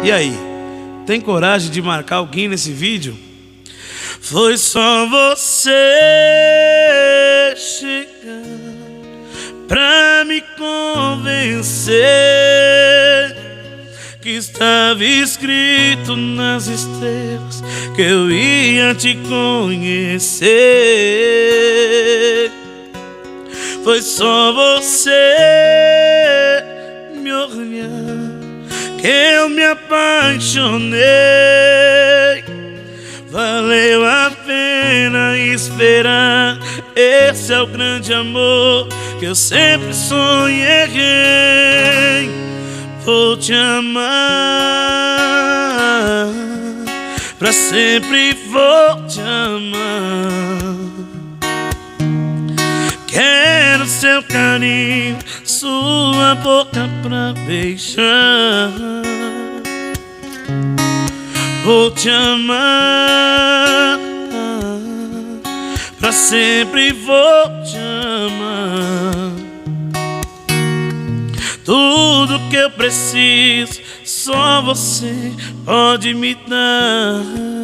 E aí, tem coragem de marcar alguém nesse vídeo? Foi só você chegar pra me convencer que estava escrito nas estrelas que eu ia te conhecer. Foi só você me olhar que eu me apaixonei. Valeu a pena esperar. Esse é o grande amor que eu sempre sonhei. Vou te amar, pra sempre vou te amar. Quero seu carinho, sua boca pra beijar. Vou te amar, pra sempre vou te amar. Tudo que eu preciso, só você pode me dar.